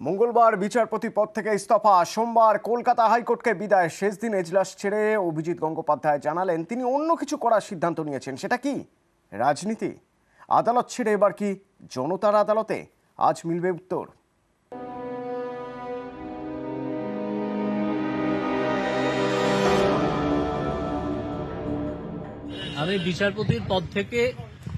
মঙ্গলবার বিচারপতি পদ থেকে ইস্তফা। সোমবার কলকাতা হাইকোর্টকে বিদায়। শেষ দিন এজলাস ছেড়ে অভিজিৎ গঙ্গোপাধ্যায় জানালেন তিনি অন্য কিছু করার সিদ্ধান্ত নিয়েছেন। সেটা কি? রাজনীতি? আদালত ছেড়ে এবার কি জনতার আদালতে? আজ মিলবে উত্তর। আমি বিচারপতির পদ থেকে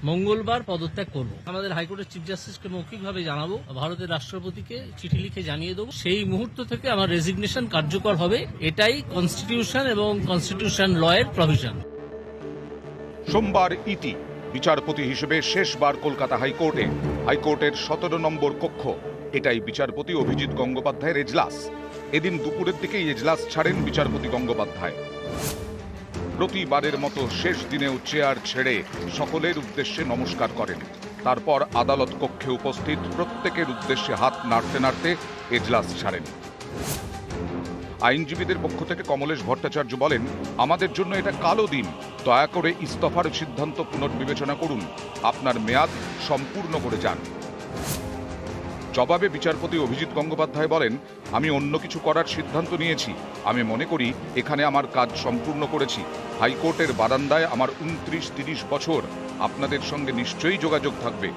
মঙ্গলবার পদত্যাগ করব। আমাদের হাইকোর্টের চিফ জাস্টিসকে মৌখিকভাবে জানাবো, ভারতের রাষ্ট্রপতিকে চিঠি লিখে জানিয়ে দেবো। সেই মুহূর্ত থেকে আমার রেজিগনেশন কার্যকর হবে। এটাই কনস্টিটিউশন এবং কনস্টিটিউশন লয়ের প্রভিশন। সোমবার ইতি বিচারপতি হিসেবে শেষবার কলকাতা হাইকোর্টের 17 নম্বর কক্ষ। এটাই বিচারপতি অভিজিৎ গঙ্গোপাধ্যায়ের এজলাস। এদিন দুপুরের দিকেই এজলাস ছাড়েন বিচারপতি গঙ্গোপাধ্যায়। প্রতিবারের মতো শেষ দিনেও চেয়ার ছেড়ে সকলের উদ্দেশ্যে নমস্কার করেন। তারপর আদালত কক্ষে উপস্থিত প্রত্যেকের উদ্দেশ্যে হাত নাড়তে নাড়তে এজলাস ছাড়েন। আইনজীবীদের পক্ষ থেকে কমলেশ ভট্টাচার্য বলেন, আমাদের জন্য এটা কালো দিন। দয়া করে ইস্তফার সিদ্ধান্ত পুনর্বিবেচনা করুন। আপনার মেয়াদ সম্পূর্ণ করে যান। জবাবে বিচারপতি অভিজিৎ গঙ্গোপাধ্যায় বলেন, আমি অন্য কিছু করার সিদ্ধান্ত নিয়েছি। আমি মনে করি এখানে আমার কাজ সম্পূর্ণ করেছি। হাইকোর্টের বারান্দায় আমার 29-30 বছর। আপনাদের সঙ্গে নিশ্চয়ই যোগাযোগ থাকবে।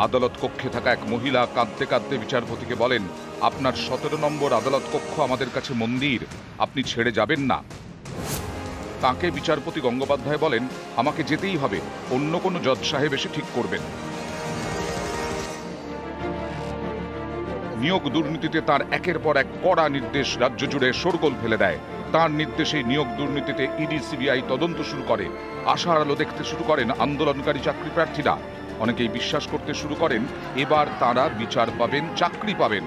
আদালত কক্ষে থাকা এক মহিলা কাঁদতে কাঁদতে বিচারপতিকে বলেন, আপনার 17 নম্বর আদালত কক্ষ আমাদের কাছে মন্দির। আপনি ছেড়ে যাবেন না। তাকে বিচারপতি গঙ্গোপাধ্যায় বলেন, আমাকে যেতেই হবে। অন্য কোনো জজ সাহেব এসে ঠিক করবেন। নিয়োগ দুর্নীতিতে তার একের পর এক কড়া নির্দেশ রাজ্য জুড়ে শোরগোল ফেলে দেয়। তার নির্দেশে নিয়োগ দুর্নীতিতে ইডি সিবিআই তদন্ত শুরু করে। আশার আলো দেখতে শুরু করেন আন্দোলনকারী চাকরি প্রার্থীরা। অনেকেই বিশ্বাস করতে শুরু করেন এবার তারা বিচার পাবেন, চাকরি পাবেন।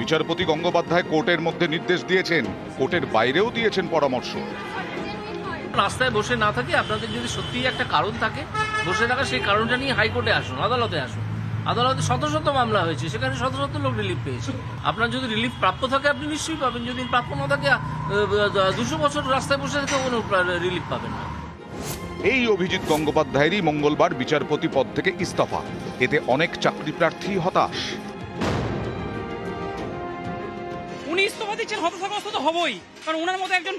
বিচারপতি গঙ্গোপাধ্যায় কোর্টের মধ্যে নির্দেশ দিয়েছেন, কোর্টের বাইরেও দিয়েছেন পরামর্শ। রাস্তায় বসে না থাকে, আপনাদের যদি সত্যিই একটা কারণ থাকে বসে থাকা, সেই কারণটা নিয়ে হাইকোর্টে আসুন, আদালতে আসুন। আদালতে শত শত মামলা হয়েছে, সেখানে শত শত লোক রিলিফ পেয়েছে। আপনার যদি রিলিফ প্রাপ্য থাকে আপনি নিশ্চয়ই পাবেন। যদি প্রাপ্য না থাকে 200 বছর রাস্তায় বসে থেকে কোনো রিলিফ পাবেন না। এই অভিজিৎ গঙ্গোপাধ্যায়েরই মঙ্গলবার বিচারপতি পদ থেকে ইস্তফা। এতে অনেক চাকরি প্রার্থী হতাশ। উনি ইস্তফা দিচ্ছেন, হতাশাগ্রস্ত তো হবই। কারণ ওনার মতো একজন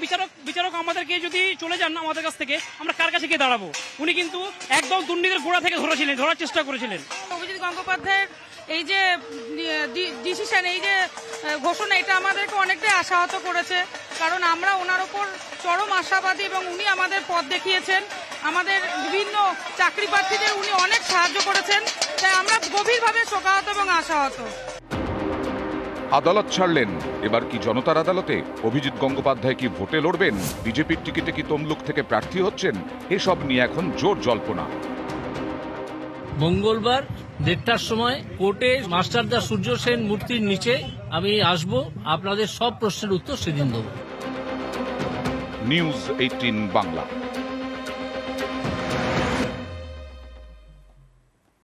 বিচারক আমাদেরকে যদি চলে যান আমাদের কাছ থেকে, আমরা কার কাছে গিয়ে দাঁড়াবো? উনি কিন্তু একদম দুর্নীতির গোড়া থেকে ধরার চেষ্টা করেছিলেন। অভিজিৎ গঙ্গোপাধ্যায়ের এই যে ডিসিশন, এই যে ঘোষণা, এটা আমাদেরকে অনেকটাই আশাহত করেছে। কারণ আমরা ওনার ওপর চরম আশাবাদী এবং উনি আমাদের পথ দেখিয়েছেন। আমাদের বিভিন্ন চাকরি প্রার্থীদের উনি অনেক সাহায্য করেছেন। তাই আমরা গভীরভাবে শোকাহত এবং আশাহত। আদালত ছাড়লেন, এবার কি জনতার আদালতে? অভিজিৎ গঙ্গোপাধ্যায় কি ভোটে লড়বেন? বিজেপির টিকিটে কি তমলুক থেকে প্রার্থী হচ্ছেন? এসব নিয়ে এখন জোর জল্পনা। মঙ্গলবার 1:30টার সময় কোর্টে মাস্টারদা সূর্য সেন মূর্তির নিচে আমি আসব। আপনাদের সব প্রশ্নের উত্তর সেদিন দেব। নিউজ 18 বাংলা।